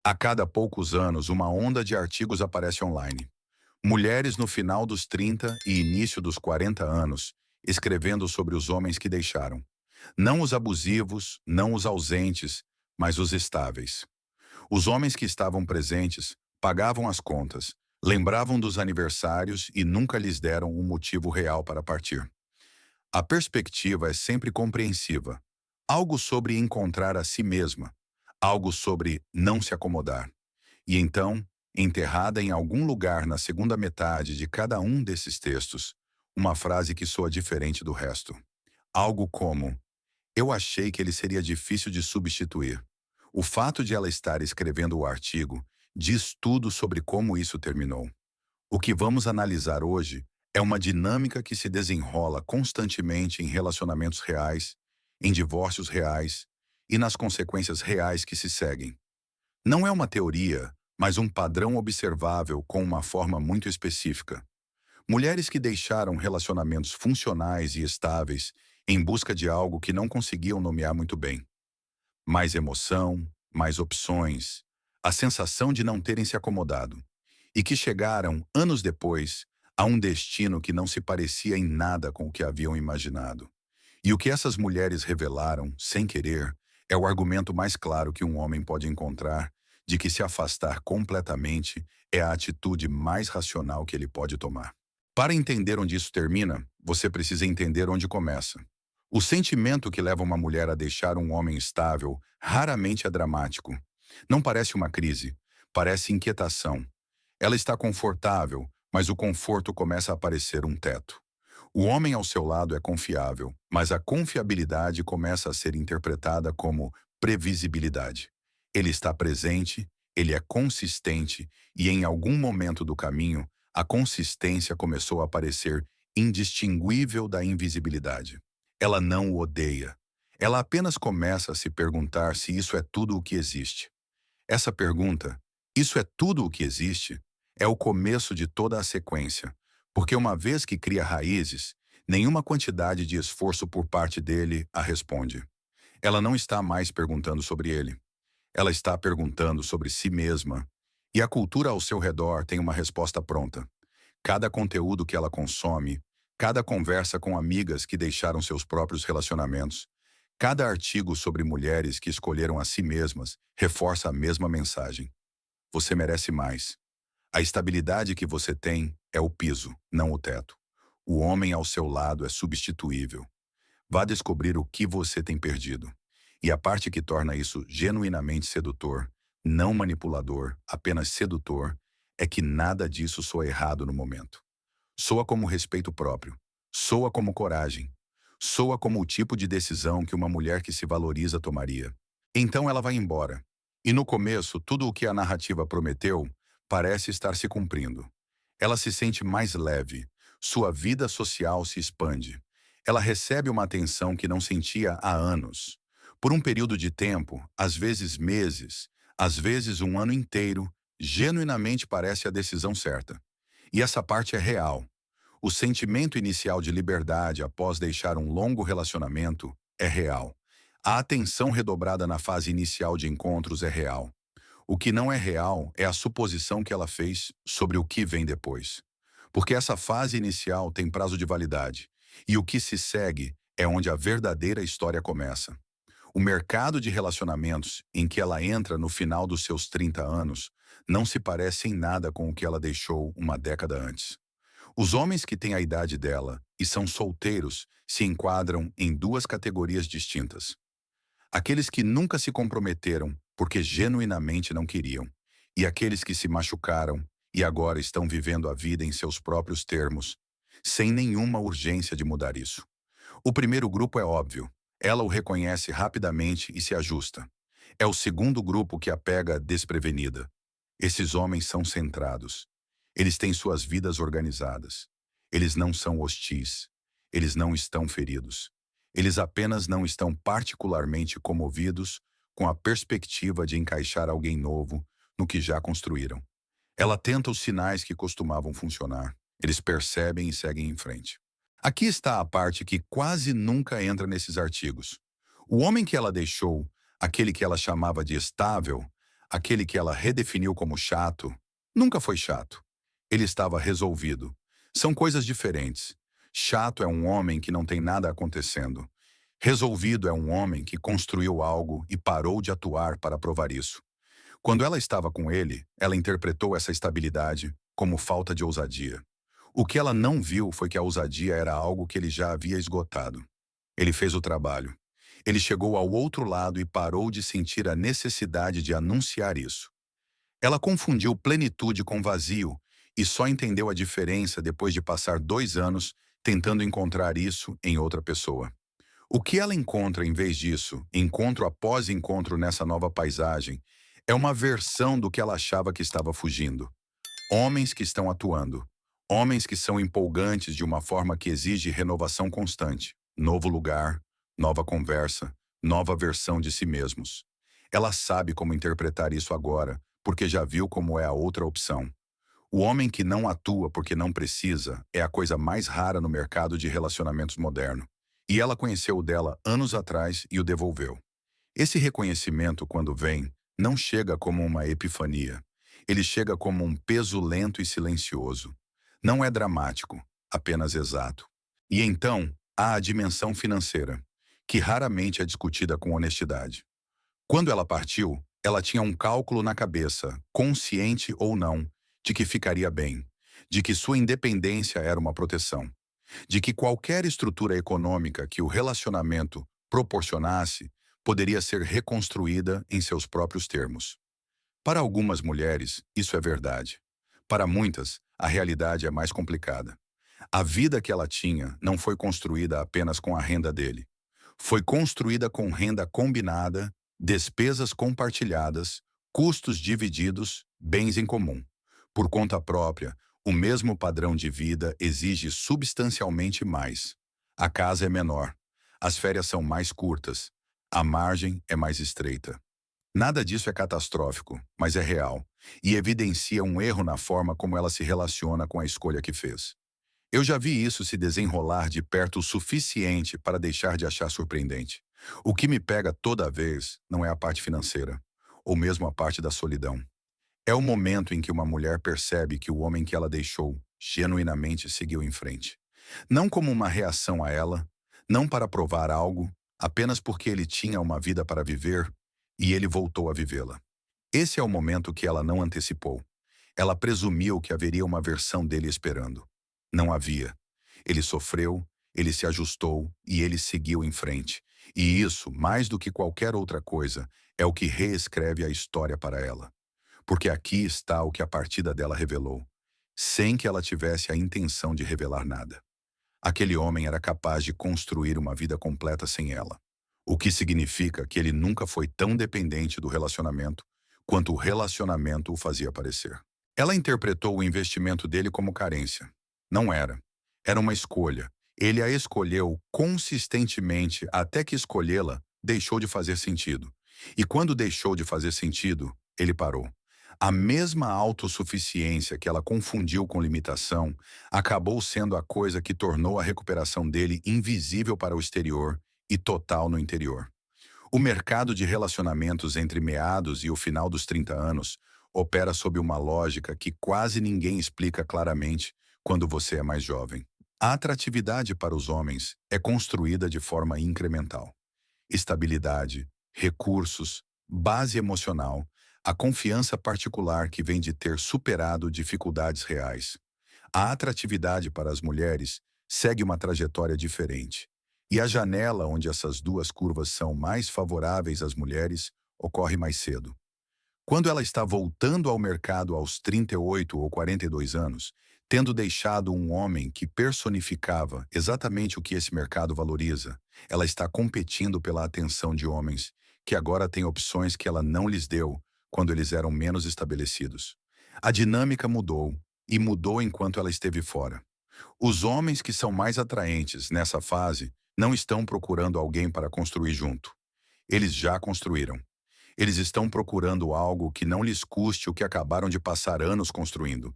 A cada poucos anos, uma onda de artigos aparece online. Mulheres no final dos 30 e início dos 40 anos, escrevendo sobre os homens que deixaram. Não os abusivos, não os ausentes, mas os estáveis. Os homens que estavam presentes pagavam as contas, lembravam dos aniversários e nunca lhes deram um motivo real para partir. A perspectiva é sempre compreensiva. Algo sobre encontrar a si mesma, algo sobre não se acomodar. E então, enterrada em algum lugar na segunda metade de cada um desses textos, uma frase que soa diferente do resto. Algo como: eu achei que ele seria difícil de substituir. O fato de ela estar escrevendo o artigo diz tudo sobre como isso terminou. O que vamos analisar hoje é uma dinâmica que se desenrola constantemente em relacionamentos reais, em divórcios reais e nas consequências reais que se seguem. Não é uma teoria, mas um padrão observável com uma forma muito específica. Mulheres que deixaram relacionamentos funcionais e estáveis em busca de algo que não conseguiam nomear muito bem. Mais emoção, mais opções, a sensação de não terem se acomodado. E que chegaram, anos depois, a um destino que não se parecia em nada com o que haviam imaginado. E o que essas mulheres revelaram, sem querer, é o argumento mais claro que um homem pode encontrar de que se afastar completamente é a atitude mais racional que ele pode tomar. Para entender onde isso termina, você precisa entender onde começa. O sentimento que leva uma mulher a deixar um homem estável raramente é dramático. Não parece uma crise, parece inquietação. Ela está confortável, mas o conforto começa a parecer um teto. O homem ao seu lado é confiável, mas a confiabilidade começa a ser interpretada como previsibilidade. Ele está presente, ele é consistente e em algum momento do caminho, a consistência começou a parecer indistinguível da invisibilidade. Ela não o odeia. Ela apenas começa a se perguntar se isso é tudo o que existe. Essa pergunta, isso é tudo o que existe, é o começo de toda a sequência, porque uma vez que cria raízes, nenhuma quantidade de esforço por parte dele a responde. Ela não está mais perguntando sobre ele. Ela está perguntando sobre si mesma. E a cultura ao seu redor tem uma resposta pronta. Cada conteúdo que ela consome, cada conversa com amigas que deixaram seus próprios relacionamentos, cada artigo sobre mulheres que escolheram a si mesmas reforça a mesma mensagem. Você merece mais. A estabilidade que você tem é o piso, não o teto. O homem ao seu lado é substituível. Vá descobrir o que você tem perdido. E a parte que torna isso genuinamente sedutor, não manipulador, apenas sedutor, é que nada disso soa errado no momento. Soa como respeito próprio. Soa como coragem. Soa como o tipo de decisão que uma mulher que se valoriza tomaria. Então ela vai embora. E no começo, tudo o que a narrativa prometeu parece estar se cumprindo. Ela se sente mais leve. Sua vida social se expande. Ela recebe uma atenção que não sentia há anos. Por um período de tempo, às vezes meses, às vezes um ano inteiro, genuinamente parece a decisão certa. E essa parte é real. O sentimento inicial de liberdade após deixar um longo relacionamento é real. A atenção redobrada na fase inicial de encontros é real. O que não é real é a suposição que ela fez sobre o que vem depois. Porque essa fase inicial tem prazo de validade, e o que se segue é onde a verdadeira história começa. O mercado de relacionamentos em que ela entra no final dos seus 30 anos não se parece em nada com o que ela deixou uma década antes. Os homens que têm a idade dela e são solteiros se enquadram em duas categorias distintas. Aqueles que nunca se comprometeram porque genuinamente não queriam, e aqueles que se machucaram e agora estão vivendo a vida em seus próprios termos, sem nenhuma urgência de mudar isso. O primeiro grupo é óbvio. Ela o reconhece rapidamente e se ajusta. É o segundo grupo que a pega desprevenida. Esses homens são centrados. Eles têm suas vidas organizadas. Eles não são hostis. Eles não estão feridos. Eles apenas não estão particularmente comovidos com a perspectiva de encaixar alguém novo no que já construíram. Ela tenta os sinais que costumavam funcionar. Eles percebem e seguem em frente. Aqui está a parte que quase nunca entra nesses artigos. O homem que ela deixou, aquele que ela chamava de estável, Aquele que ela redefiniu como chato, nunca foi chato. Ele estava resolvido. São coisas diferentes. Chato é um homem que não tem nada acontecendo. Resolvido é um homem que construiu algo e parou de atuar para provar isso. Quando ela estava com ele, ela interpretou essa estabilidade como falta de ousadia. O que ela não viu foi que a ousadia era algo que ele já havia esgotado. Ele fez o trabalho. Ele chegou ao outro lado e parou de sentir a necessidade de anunciar isso. Ela confundiu plenitude com vazio e só entendeu a diferença depois de passar 2 anos tentando encontrar isso em outra pessoa. O que ela encontra em vez disso, encontro após encontro nessa nova paisagem, é uma versão do que ela achava que estava fugindo. Homens que estão atuando. Homens que são empolgantes de uma forma que exige renovação constante. Novo lugar, nova conversa, nova versão de si mesmos. Ela sabe como interpretar isso agora, porque já viu como é a outra opção. O homem que não atua porque não precisa é a coisa mais rara no mercado de relacionamentos moderno. E ela conheceu o dela anos atrás e o devolveu. Esse reconhecimento, quando vem, não chega como uma epifania. Ele chega como um peso lento e silencioso. Não é dramático, apenas exato. E então, há a dimensão financeira, que raramente é discutida com honestidade. Quando ela partiu, ela tinha um cálculo na cabeça, consciente ou não, de que ficaria bem, de que sua independência era uma proteção, de que qualquer estrutura econômica que o relacionamento proporcionasse poderia ser reconstruída em seus próprios termos. Para algumas mulheres, isso é verdade. Para muitas, a realidade é mais complicada. A vida que ela tinha não foi construída apenas com a renda dele. Foi construída com renda combinada, despesas compartilhadas, custos divididos, bens em comum. Por conta própria, o mesmo padrão de vida exige substancialmente mais. A casa é menor, as férias são mais curtas, a margem é mais estreita. Nada disso é catastrófico, mas é real, e evidencia um erro na forma como ela se relaciona com a escolha que fez. Eu já vi isso se desenrolar de perto o suficiente para deixar de achar surpreendente. O que me pega toda vez não é a parte financeira, ou mesmo a parte da solidão. É o momento em que uma mulher percebe que o homem que ela deixou genuinamente seguiu em frente. Não como uma reação a ela, não para provar algo, apenas porque ele tinha uma vida para viver e ele voltou a vivê-la. Esse é o momento que ela não antecipou. Ela presumiu que haveria uma versão dele esperando. Não havia. Ele sofreu, ele se ajustou e ele seguiu em frente. E isso, mais do que qualquer outra coisa, é o que reescreve a história para ela. Porque aqui está o que a partida dela revelou, sem que ela tivesse a intenção de revelar nada. Aquele homem era capaz de construir uma vida completa sem ela. O que significa que ele nunca foi tão dependente do relacionamento quanto o relacionamento o fazia parecer. Ela interpretou o investimento dele como carência. Não era. Era uma escolha. Ele a escolheu consistentemente até que escolhê-la deixou de fazer sentido. E quando deixou de fazer sentido, ele parou. A mesma autossuficiência que ela confundiu com limitação acabou sendo a coisa que tornou a recuperação dele invisível para o exterior e total no interior. O mercado de relacionamentos entre meados e o final dos 30 anos opera sob uma lógica que quase ninguém explica claramente quando você é mais jovem. A atratividade para os homens é construída de forma incremental. Estabilidade, recursos, base emocional, a confiança particular que vem de ter superado dificuldades reais. A atratividade para as mulheres segue uma trajetória diferente. E a janela onde essas duas curvas são mais favoráveis às mulheres ocorre mais cedo. Quando ela está voltando ao mercado aos 38 ou 42 anos, tendo deixado um homem que personificava exatamente o que esse mercado valoriza, ela está competindo pela atenção de homens que agora têm opções que ela não lhes deu quando eles eram menos estabelecidos. A dinâmica mudou, e mudou enquanto ela esteve fora. Os homens que são mais atraentes nessa fase não estão procurando alguém para construir junto. Eles já construíram. Eles estão procurando algo que não lhes custe o que acabaram de passar anos construindo.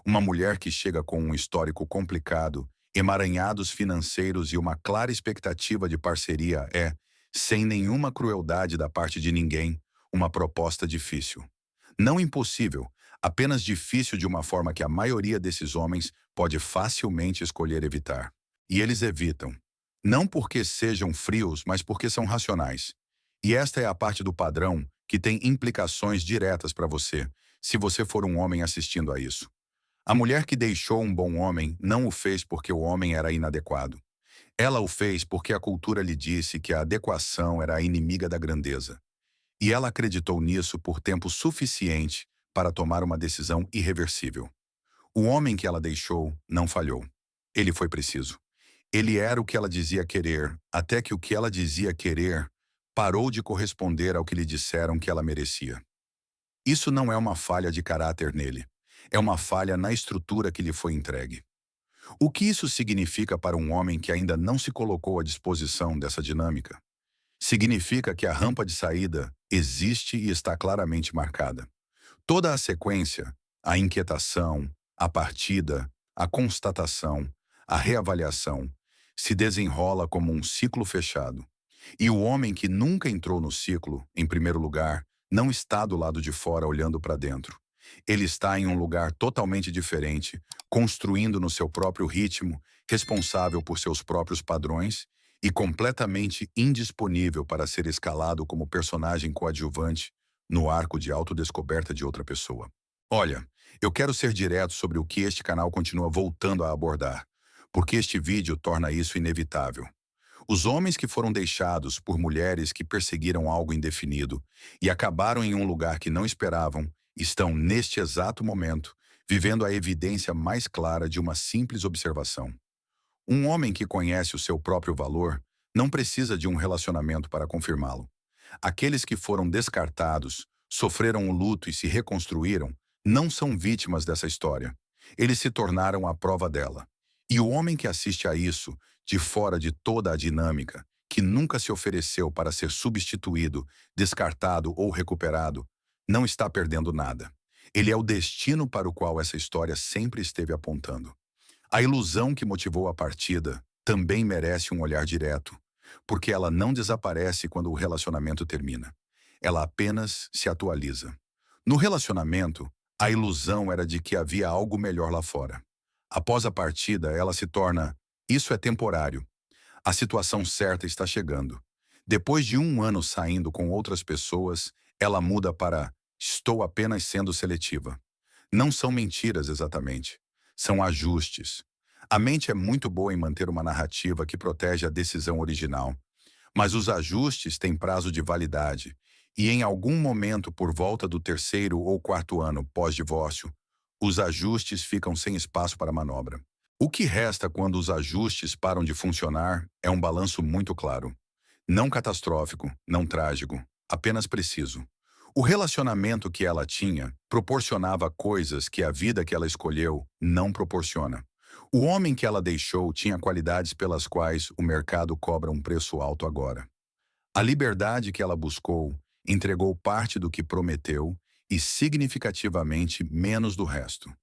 Uma mulher que chega com um histórico complicado, emaranhados financeiros e uma clara expectativa de parceria é, sem nenhuma crueldade da parte de ninguém, uma proposta difícil. Não impossível, apenas difícil de uma forma que a maioria desses homens pode facilmente escolher evitar. E eles evitam. Não porque sejam frios, mas porque são racionais. E esta é a parte do padrão que tem implicações diretas para você, se você for um homem assistindo a isso. A mulher que deixou um bom homem não o fez porque o homem era inadequado. Ela o fez porque a cultura lhe disse que a adequação era a inimiga da grandeza. E ela acreditou nisso por tempo suficiente para tomar uma decisão irreversível. O homem que ela deixou não falhou. Ele foi preciso. Ele era o que ela dizia querer, até que o que ela dizia querer parou de corresponder ao que lhe disseram que ela merecia. Isso não é uma falha de caráter nele. É uma falha na estrutura que lhe foi entregue. O que isso significa para um homem que ainda não se colocou à disposição dessa dinâmica? Significa que a rampa de saída existe e está claramente marcada. Toda a sequência, a inquietação, a partida, a constatação, a reavaliação, se desenrola como um ciclo fechado. E o homem que nunca entrou no ciclo, em primeiro lugar, não está do lado de fora olhando para dentro. Ele está em um lugar totalmente diferente, construindo no seu próprio ritmo, responsável por seus próprios padrões e completamente indisponível para ser escalado como personagem coadjuvante no arco de autodescoberta de outra pessoa. Olha, eu quero ser direto sobre o que este canal continua voltando a abordar, porque este vídeo torna isso inevitável. Os homens que foram deixados por mulheres que perseguiram algo indefinido e acabaram em um lugar que não esperavam, estão, neste exato momento, vivendo a evidência mais clara de uma simples observação. Um homem que conhece o seu próprio valor não precisa de um relacionamento para confirmá-lo. Aqueles que foram descartados, sofreram o luto e se reconstruíram, não são vítimas dessa história. Eles se tornaram a prova dela. E o homem que assiste a isso, de fora de toda a dinâmica, que nunca se ofereceu para ser substituído, descartado ou recuperado, não está perdendo nada. Ele é o destino para o qual essa história sempre esteve apontando. A ilusão que motivou a partida também merece um olhar direto, porque ela não desaparece quando o relacionamento termina. Ela apenas se atualiza. No relacionamento, a ilusão era de que havia algo melhor lá fora. Após a partida, ela se torna: isso é temporário. A situação certa está chegando. Depois de um ano saindo com outras pessoas, ela muda para: estou apenas sendo seletiva. Não são mentiras exatamente. São ajustes. A mente é muito boa em manter uma narrativa que protege a decisão original. Mas os ajustes têm prazo de validade. E em algum momento, por volta do terceiro ou quarto ano pós-divórcio, os ajustes ficam sem espaço para manobra. O que resta quando os ajustes param de funcionar é um balanço muito claro. Não catastrófico, não trágico, apenas preciso. O relacionamento que ela tinha proporcionava coisas que a vida que ela escolheu não proporciona. O homem que ela deixou tinha qualidades pelas quais o mercado cobra um preço alto agora. A liberdade que ela buscou entregou parte do que prometeu e significativamente menos do resto.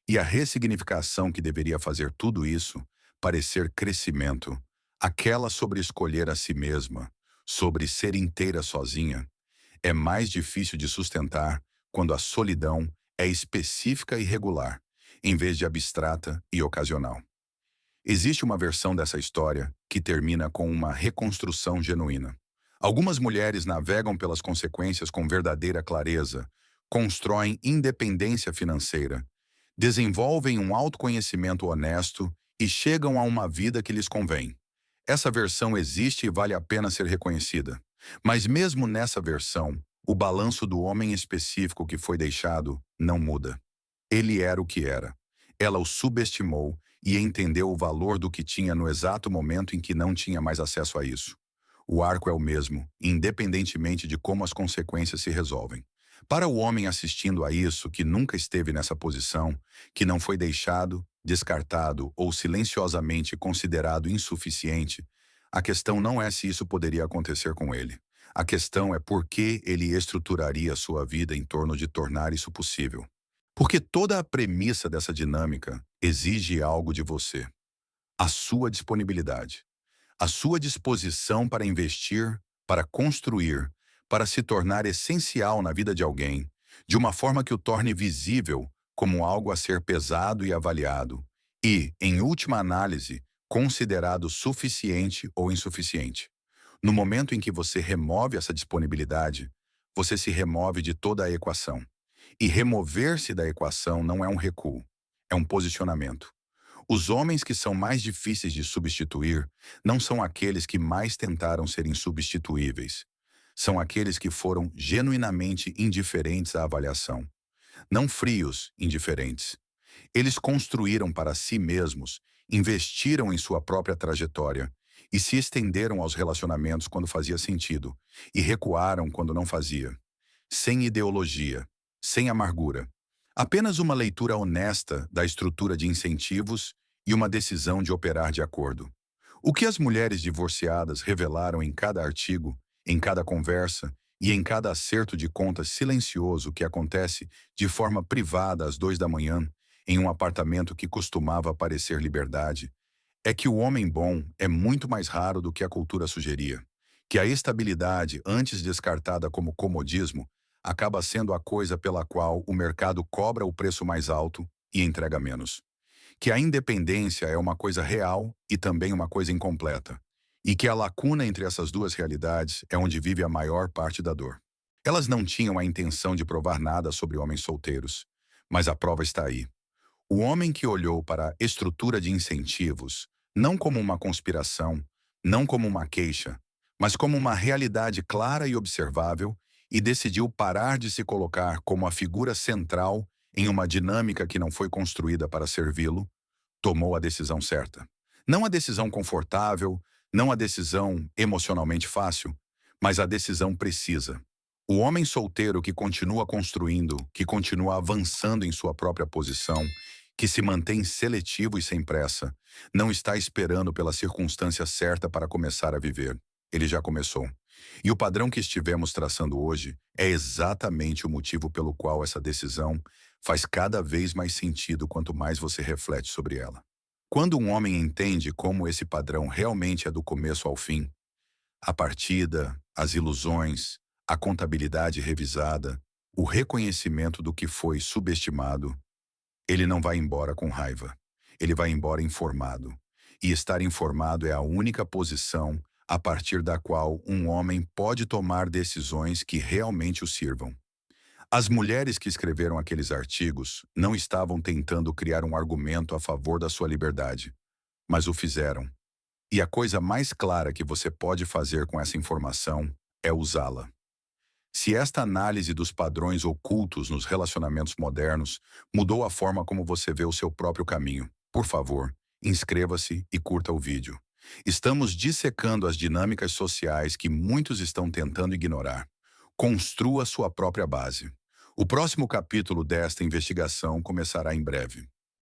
E a ressignificação que deveria fazer tudo isso parecer crescimento, aquela sobre escolher a si mesma, sobre ser inteira sozinha, é mais difícil de sustentar quando a solidão é específica e regular, em vez de abstrata e ocasional. Existe uma versão dessa história que termina com uma reconstrução genuína. Algumas mulheres navegam pelas consequências com verdadeira clareza, constroem independência financeira, desenvolvem um autoconhecimento honesto e chegam a uma vida que lhes convém. Essa versão existe e vale a pena ser reconhecida. Mas mesmo nessa versão, o balanço do homem específico que foi deixado não muda. Ele era o que era. Ela o subestimou e entendeu o valor do que tinha no exato momento em que não tinha mais acesso a isso. O arco é o mesmo, independentemente de como as consequências se resolvem. Para o homem assistindo a isso, que nunca esteve nessa posição, que não foi deixado, descartado ou silenciosamente considerado insuficiente, a questão não é se isso poderia acontecer com ele. A questão é por que ele estruturaria sua vida em torno de tornar isso possível. Porque toda a premissa dessa dinâmica exige algo de você. A sua disponibilidade. A sua disposição para investir, para construir, para se tornar essencial na vida de alguém, de uma forma que o torne visível como algo a ser pesado e avaliado, e, em última análise, considerado suficiente ou insuficiente. No momento em que você remove essa disponibilidade, você se remove de toda a equação. E remover-se da equação não é um recuo, é um posicionamento. Os homens que são mais difíceis de substituir não são aqueles que mais tentaram ser insubstituíveis. São aqueles que foram genuinamente indiferentes à avaliação, não frios, indiferentes. Eles construíram para si mesmos, investiram em sua própria trajetória e se estenderam aos relacionamentos quando fazia sentido e recuaram quando não fazia. Sem ideologia, sem amargura. Apenas uma leitura honesta da estrutura de incentivos e uma decisão de operar de acordo. O que as mulheres divorciadas revelaram em cada artigo, em cada conversa e em cada acerto de contas silencioso que acontece de forma privada às 2 da manhã, em um apartamento que costumava parecer liberdade, é que o homem bom é muito mais raro do que a cultura sugeria. Que a estabilidade, antes descartada como comodismo, acaba sendo a coisa pela qual o mercado cobra o preço mais alto e entrega menos. Que a independência é uma coisa real e também uma coisa incompleta. E que a lacuna entre essas duas realidades é onde vive a maior parte da dor. Elas não tinham a intenção de provar nada sobre homens solteiros, mas a prova está aí. O homem que olhou para a estrutura de incentivos, não como uma conspiração, não como uma queixa, mas como uma realidade clara e observável, e decidiu parar de se colocar como a figura central em uma dinâmica que não foi construída para servi-lo, tomou a decisão certa. Não a decisão confortável, não a decisão emocionalmente fácil, mas a decisão precisa. O homem solteiro que continua construindo, que continua avançando em sua própria posição, que se mantém seletivo e sem pressa, não está esperando pela circunstância certa para começar a viver. Ele já começou. E o padrão que estivemos traçando hoje é exatamente o motivo pelo qual essa decisão faz cada vez mais sentido quanto mais você reflete sobre ela. Quando um homem entende como esse padrão realmente é do começo ao fim, a partida, as ilusões, a contabilidade revisada, o reconhecimento do que foi subestimado, ele não vai embora com raiva. Ele vai embora informado. E estar informado é a única posição a partir da qual um homem pode tomar decisões que realmente o sirvam. As mulheres que escreveram aqueles artigos não estavam tentando criar um argumento a favor da sua liberdade, mas o fizeram. E a coisa mais clara que você pode fazer com essa informação é usá-la. Se esta análise dos padrões ocultos nos relacionamentos modernos mudou a forma como você vê o seu próprio caminho, por favor, inscreva-se e curta o vídeo. Estamos dissecando as dinâmicas sociais que muitos estão tentando ignorar. Construa sua própria base. O próximo capítulo desta investigação começará em breve.